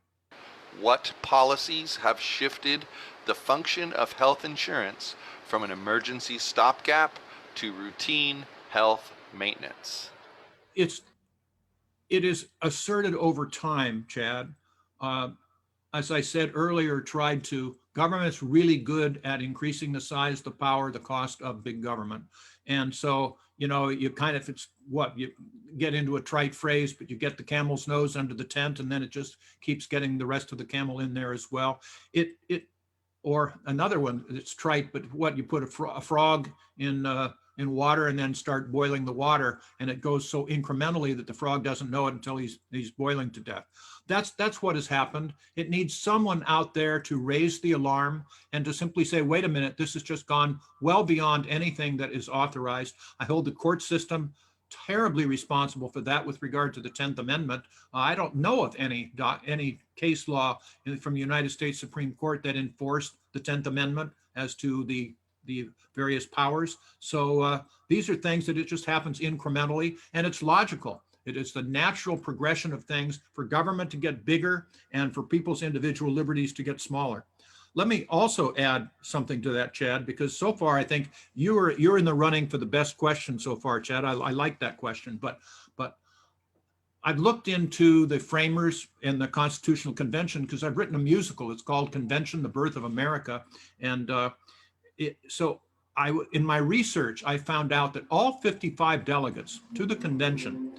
A: What policies have shifted the function of health insurance from an emergency stopgap to routine health maintenance?
C: It is asserted over time, Chad. As I said earlier, government's really good at increasing the size, the power, the cost of big government. And so, you know, you kind of, you get into a trite phrase, but you get the camel's nose under the tent, and then it just keeps getting the rest of the camel in there as well. Or another one, it's trite, but you put a frog in water and then start boiling the water, and it goes so incrementally that the frog doesn't know it until he's boiling to death. That's what has happened. It needs someone out there to raise the alarm and to simply say, wait a minute, this has just gone well beyond anything that is authorized. I hold the court system terribly responsible for that with regard to the 10th Amendment. I don't know of any case law from the United States Supreme Court that enforced the 10th Amendment as to the various powers. So these are things that it just happens incrementally, and it's logical. It is the natural progression of things for government to get bigger and for people's individual liberties to get smaller. Let me also add something to that, Chad, because so far I think you're in the running for the best question so far, Chad. I like that question, but I've looked into the framers in the Constitutional Convention because I've written a musical. It's called Convention: The Birth of America, and in my research, I found out that all 55 delegates to the convention,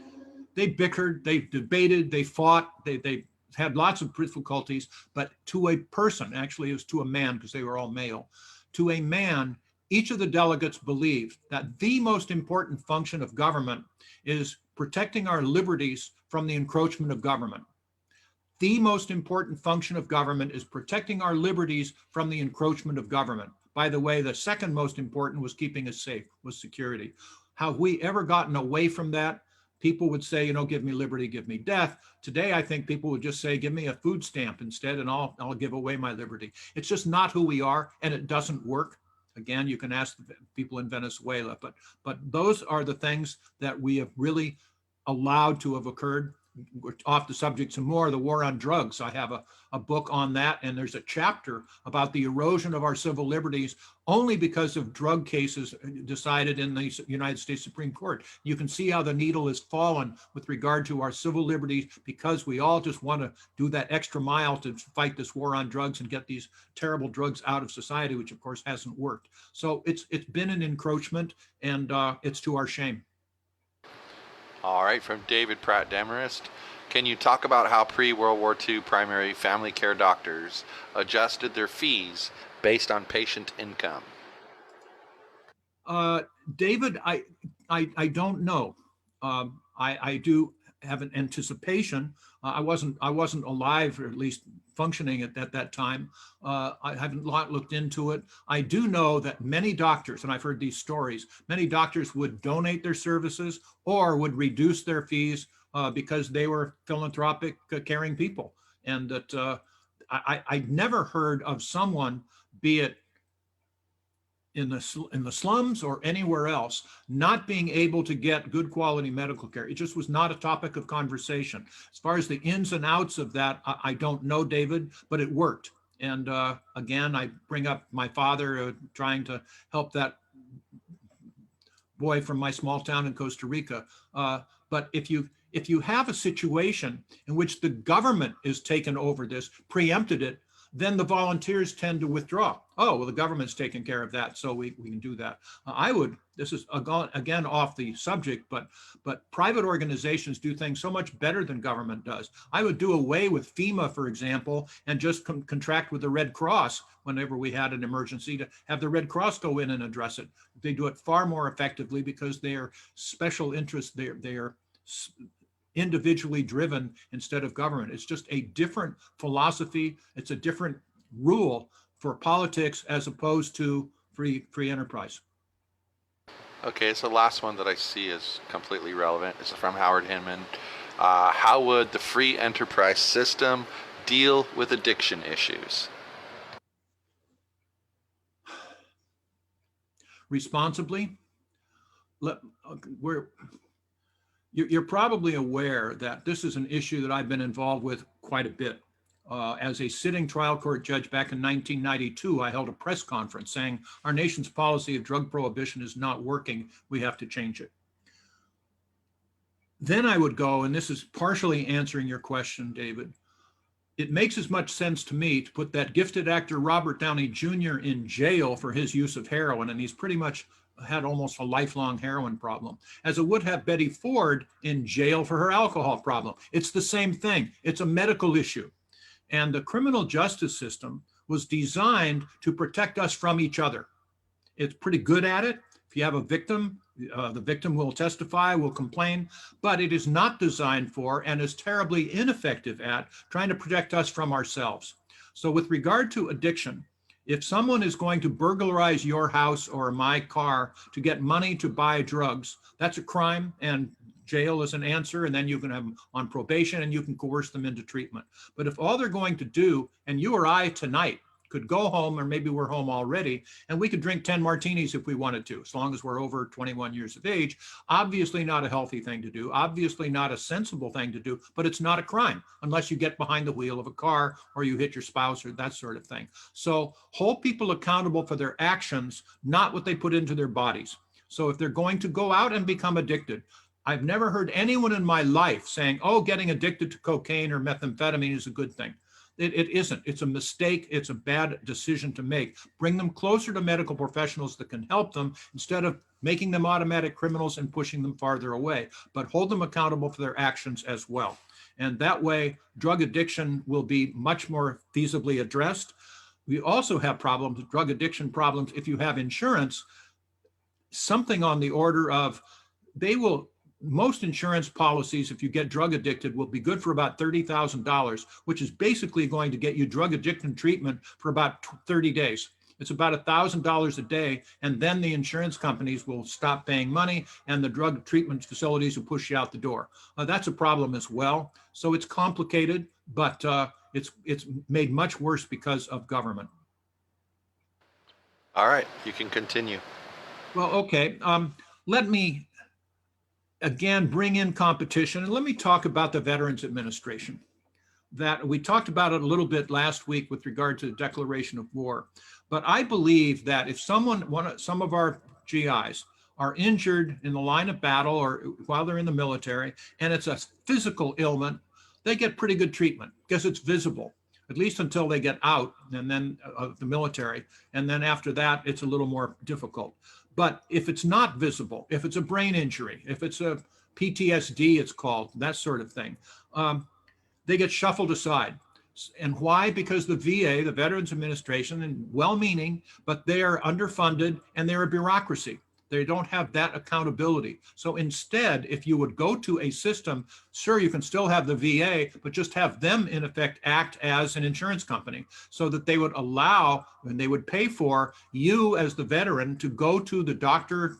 C: they bickered, they debated, they fought, they had lots of difficulties, but to a person, actually it was to a man because they were all male, to a man, each of the delegates believed that the most important function of government is protecting our liberties from the encroachment of government. The most important function of government is protecting our liberties from the encroachment of government. By the way, the second most important was keeping us safe, was security. Have we ever gotten away from that? People would say, you know, give me liberty, give me death. Today, I think people would just say, give me a food stamp instead, and I'll give away my liberty. It's just not who we are, and it doesn't work. Again, you can ask the people in Venezuela, but those are the things that we have really allowed to have occurred. We're off the subject some more, the war on drugs. I have a book on that, and there's a chapter about the erosion of our civil liberties only because of drug cases decided in the United States Supreme Court. You can see how the needle has fallen with regard to our civil liberties because we all just want to do that extra mile to fight this war on drugs and get these terrible drugs out of society, which of course hasn't worked. So it's been an encroachment, and it's to our shame.
A: All right, from David Pratt Demarest. Can you talk about how pre-World War II primary family care doctors adjusted their fees based on patient income?
C: David, I don't know. I do have an anticipation. I wasn't alive, or at least functioning at that time. I haven't looked into it. I do know that many doctors, and I've heard these stories, many doctors would donate their services or would reduce their fees because they were philanthropic, caring people. And that I never heard of someone, be it in the slums or anywhere else, not being able to get good quality medical care. It just was not a topic of conversation. As far as the ins and outs of that, I don't know, David, but it worked. And again, I bring up my father trying to help that boy from my small town in Costa Rica. But if you have a situation in which the government is taken over this, preempted it, then the volunteers tend to withdraw. Oh, well, the government's taking care of that, so we can do that. This is again off the subject, but private organizations do things so much better than government does. I would do away with FEMA, for example, and just contract with the Red Cross whenever we had an emergency, to have the Red Cross go in and address it. They do it far more effectively because they are special interests. They are individually driven instead of government. It's just a different philosophy. It's a different rule for politics as opposed to free enterprise.
A: Okay, so the last one that I see is completely relevant. It's from Howard Hinman. How would the free enterprise system deal with addiction issues?
C: Responsibly. You're probably aware that this is an issue that I've been involved with quite a bit. As a sitting trial court judge back in 1992, I held a press conference saying our nation's policy of drug prohibition is not working. We have to change it. Then I would go, and this is partially answering your question, David. It makes as much sense to me to put that gifted actor Robert Downey Jr. in jail for his use of heroin, and he's pretty much had almost a lifelong heroin problem, as it would have Betty Ford in jail for her alcohol problem. It's the same thing. It's a medical issue. And the criminal justice system was designed to protect us from each other. It's pretty good at it. If you have a victim, the victim will testify, will complain, but it is not designed for and is terribly ineffective at trying to protect us from ourselves. So with regard to addiction, if someone is going to burglarize your house or my car to get money to buy drugs, that's a crime, and jail is an answer, and then you can have them on probation and you can coerce them into treatment. But if all they're going to do, and you or I tonight could go home, or maybe we're home already, and we could drink 10 martinis if we wanted to, as long as we're over 21 years of age. Obviously not a healthy thing to do, obviously not a sensible thing to do, but it's not a crime unless you get behind the wheel of a car or you hit your spouse or that sort of thing. So hold people accountable for their actions, not what they put into their bodies. So if they're going to go out and become addicted, I've never heard anyone in my life saying, oh, getting addicted to cocaine or methamphetamine is a good thing. It isn't. It's a mistake. It's a bad decision to make. Bring them closer to medical professionals that can help them instead of making them automatic criminals and pushing them farther away, but hold them accountable for their actions as well. And that way, drug addiction will be much more feasibly addressed. We also have problems, drug addiction problems, if you have insurance, something on the order of most insurance policies, if you get drug addicted, will be good for about $30,000, which is basically going to get you drug addiction treatment for about 30 days. It's about $1,000 a day, and then the insurance companies will stop paying money, and the drug treatment facilities will push you out the door. That's a problem as well. So it's complicated, but it's made much worse because of government.
A: All right, you can continue.
C: Well, okay. Let me again bring in competition, and let me talk about the Veterans Administration. That we talked about it a little bit last week with regard to the declaration of war. But I believe that if some of our GIs are injured in the line of battle or while they're in the military, and it's a physical ailment, they get pretty good treatment because it's visible, at least until they get out and then of the military. And then after that, it's a little more difficult. But if it's not visible, if it's a brain injury, if it's a PTSD, it's called, that sort of thing. They get shuffled aside. And why? Because the VA, the Veterans Administration, and well-meaning, but they are underfunded and they're a bureaucracy. They don't have that accountability. So instead, if you would go to a system, sure, you can still have the VA, but just have them in effect act as an insurance company so that they would allow and they would pay for you as the veteran to go to the doctor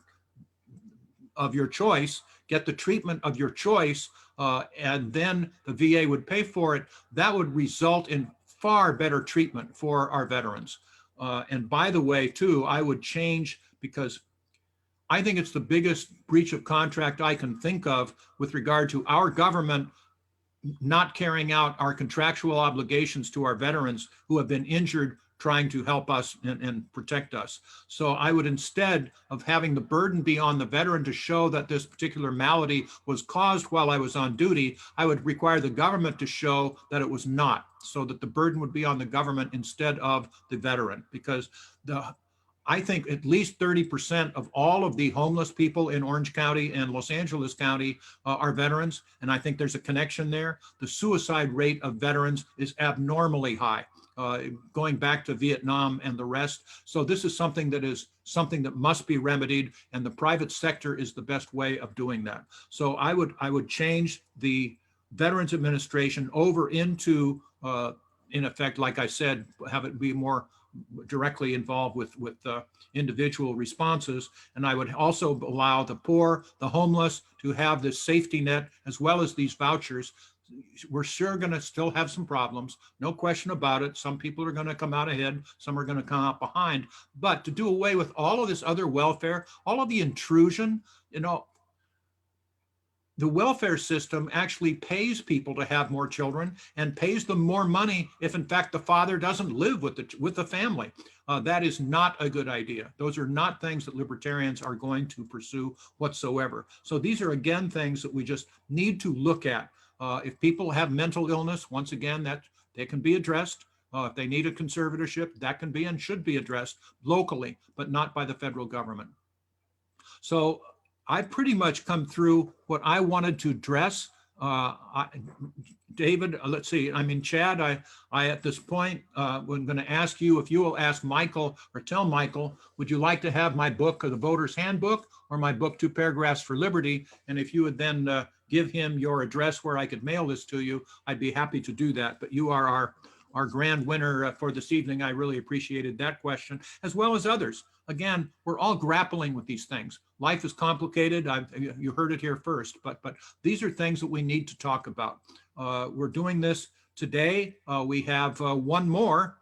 C: of your choice, get the treatment of your choice, and then the VA would pay for it. That would result in far better treatment for our veterans. And by the way, too, I would change, because I think it's the biggest breach of contract I can think of with regard to our government not carrying out our contractual obligations to our veterans who have been injured trying to help us and protect us. So I would, instead of having the burden be on the veteran to show that this particular malady was caused while I was on duty, I would require the government to show that it was not, so that the burden would be on the government instead of the veteran. Because I think at least 30% of all of the homeless people in Orange County and Los Angeles County are veterans, and I think there's a connection there. The suicide rate of veterans is abnormally high, going back to Vietnam and the rest. So this is something that must be remedied, and the private sector is the best way of doing that. So I would change the Veterans Administration over into, in effect, like I said, have it be more directly involved with individual responses. And I would also allow the poor, the homeless to have this safety net as well as these vouchers. We're sure going to still have some problems, no question about it. Some people are going to come out ahead, some are going to come out behind. But to do away with all of this other welfare, all of the intrusion, the welfare system actually pays people to have more children and pays them more money if, in fact, the father doesn't live with the family. That is not a good idea. Those are not things that libertarians are going to pursue whatsoever. So these are, again, things that we just need to look at. If people have mental illness, once again, that they can be addressed. If they need a conservatorship, that can be and should be addressed locally, but not by the federal government. So I've pretty much come through what I wanted to address. David, let's see, Chad, I at this point, I'm going to ask you if you will ask Michael, or tell Michael, would you like to have my book, or the Voter's Handbook, or my book, 2 Paragraphs for Liberty? And if you would then give him your address where I could mail this to you, I'd be happy to do that. But you are our grand winner for this evening. I really appreciated that question, as well as others. Again, we're all grappling with these things. Life is complicated. You heard it here first, but these are things that we need to talk about. We're doing this today. We have one more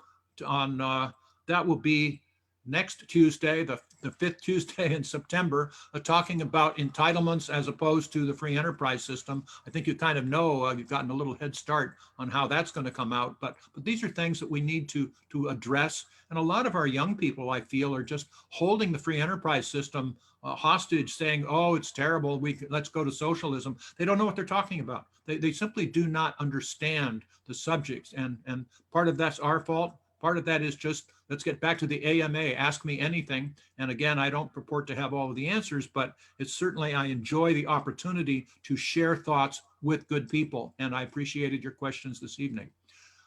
C: on, that will be next Tuesday, the 5th Tuesday in September, talking about entitlements as opposed to the free enterprise system. I think you kind of know, you've gotten a little head start on how that's going to come out, but these are things that we need to address. And a lot of our young people, I feel, are just holding the free enterprise system hostage, saying, oh, it's terrible, let's go to socialism. They don't know what they're talking about. They simply do not understand the subjects. And part of that's our fault. Part of that is just, let's get back to the AMA, ask me anything. And again, I don't purport to have all of the answers, but it's certainly, I enjoy the opportunity to share thoughts with good people. And I appreciated your questions this evening.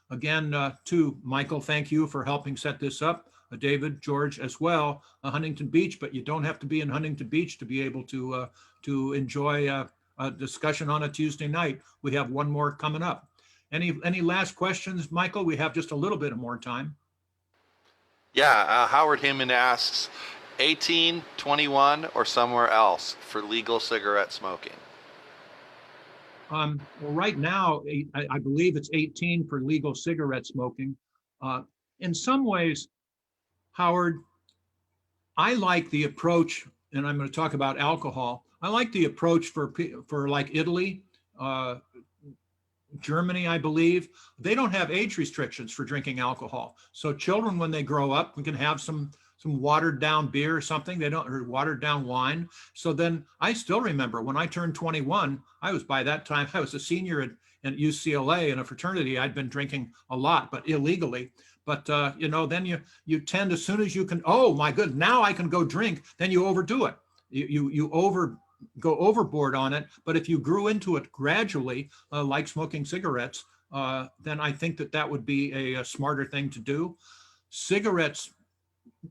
C: Again, to Michael, thank you for helping set this up. David, George as well, Huntington Beach, but you don't have to be in Huntington Beach to be able to enjoy a discussion on a Tuesday night. We have one more coming up. Any last questions, Michael? We have just a little bit more time.
A: Yeah, Howard Heyman asks, 18, 21, or somewhere else for legal cigarette smoking?
C: Well, right now, I believe it's 18 for legal cigarette smoking. In some ways, Howard, I like the approach, and I'm going to talk about alcohol. I like the approach for like Italy, Germany, I believe. They don't have age restrictions for drinking alcohol. So children, when they grow up, we can have some watered down beer or something. Or watered down wine. So then I still remember when I turned 21, by that time, I was a senior at UCLA in a fraternity. I'd been drinking a lot, but illegally. But, then you tend, as soon as you can, oh my good, now I can go drink, then you overdo it. You go overboard on it. But if you grew into it gradually, like smoking cigarettes, then I think that that would be a smarter thing to do. Cigarettes,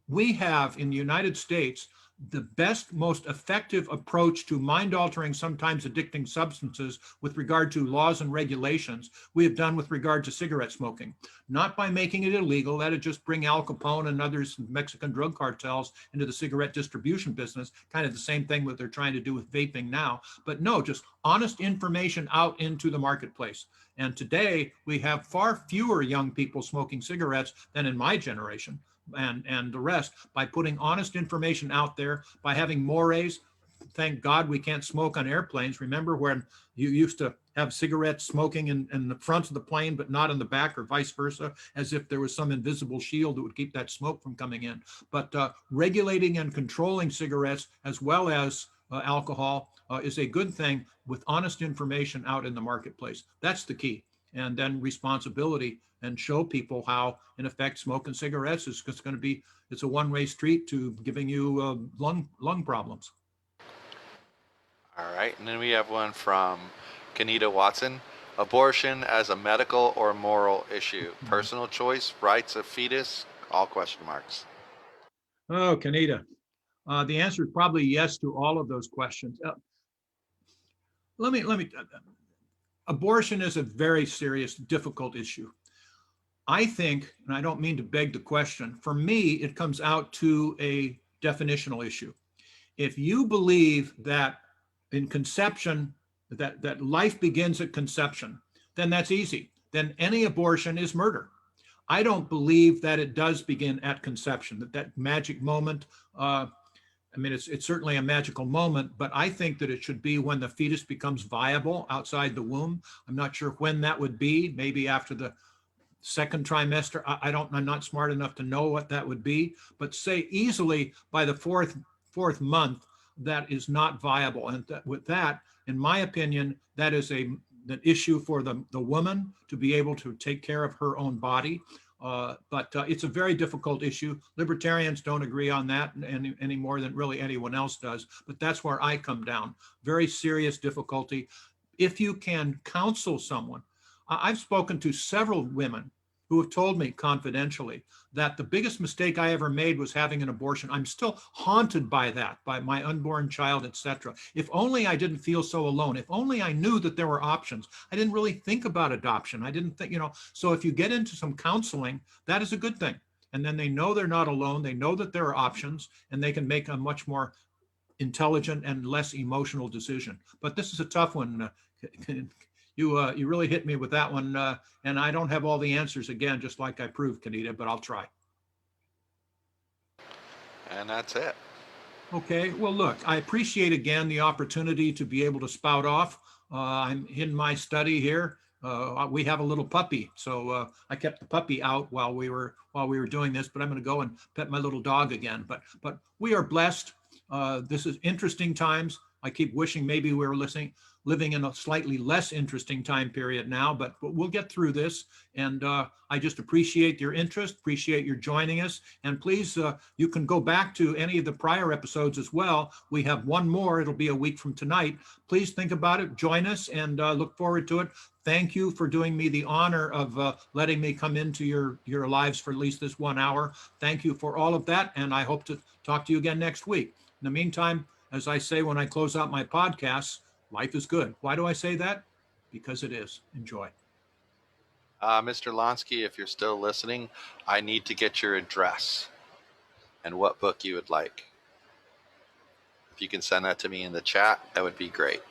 C: we have in the United States the best, most effective approach to mind-altering, sometimes addicting substances with regard to laws and regulations we have done with regard to cigarette smoking. Not by making it illegal, that'd just bring Al Capone and others, Mexican drug cartels, into the cigarette distribution business, kind of the same thing that they're trying to do with vaping now. But no, just honest information out into the marketplace. And today we have far fewer young people smoking cigarettes than in my generation and the rest, by putting honest information out there, by having mores. Thank God we can't smoke on airplanes. Remember when you used to have cigarettes smoking in the front of the plane, but not in the back, or vice versa, as if there was some invisible shield that would keep that smoke from coming in. But regulating and controlling cigarettes as well as alcohol is a good thing with honest information out in the marketplace. That's the key. And then responsibility, and show people how, in effect, smoking cigarettes is going to be, it's a one-way street to giving you lung problems.
A: All right, and then we have one from Kenita Watson. Abortion as a medical or moral issue, personal choice, rights of fetus, all question marks.
C: Oh, Kenita, the answer is probably yes to all of those questions. Let me. Abortion is a very serious, difficult issue. I think, and I don't mean to beg the question, for me, it comes out to a definitional issue. If you believe that in conception, that life begins at conception, then that's easy. Then any abortion is murder. I don't believe that it does begin at conception, that magic moment. I mean, it's certainly a magical moment, but I think that it should be when the fetus becomes viable outside the womb. I'm not sure when that would be, maybe after the second trimester. I'm not smart enough to know what that would be, but say easily by the fourth month, that is not viable. And with that, in my opinion, that is an issue for the woman to be able to take care of her own body. But it's a very difficult issue. Libertarians don't agree on that any more than really anyone else does. But that's where I come down. Very serious difficulty. If you can counsel someone, I've spoken to several women who have told me confidentially that the biggest mistake I ever made was having an abortion. I'm still haunted by that, by my unborn child, etc. If only I didn't feel so alone. If only I knew that there were options. I didn't really think about adoption. I didn't think, so if you get into some counseling, that is a good thing. And then they know they're not alone. They know that there are options, and they can make a much more intelligent and less emotional decision. But this is a tough one. You really hit me with that one, and I don't have all the answers again, just like I proved, Kenita, but I'll try.
A: And that's it.
C: Okay, well, look, I appreciate again the opportunity to be able to spout off. I'm in my study here. We have a little puppy, so I kept the puppy out while we were doing this, but I'm going to go and pet my little dog again. But we are blessed. This is interesting times. I keep wishing maybe we were living in a slightly less interesting time period now, but we'll get through this. And I just appreciate your interest, appreciate your joining us. And please, you can go back to any of the prior episodes as well. We have one more, it'll be a week from tonight. Please think about it, join us, and look forward to it. Thank you for doing me the honor of letting me come into your lives for at least this 1 hour. Thank you for all of that, and I hope to talk to you again next week. In the meantime, as I say when I close out my podcasts, life is good. Why do I say that? Because it is. Enjoy.
A: Mr. Lonsky, if you're still listening, I need to get your address and what book you would like. If you can send that to me in the chat, that would be great.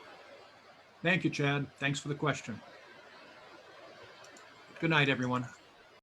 C: Thank you, Chad. Thanks for the question. Good night, everyone.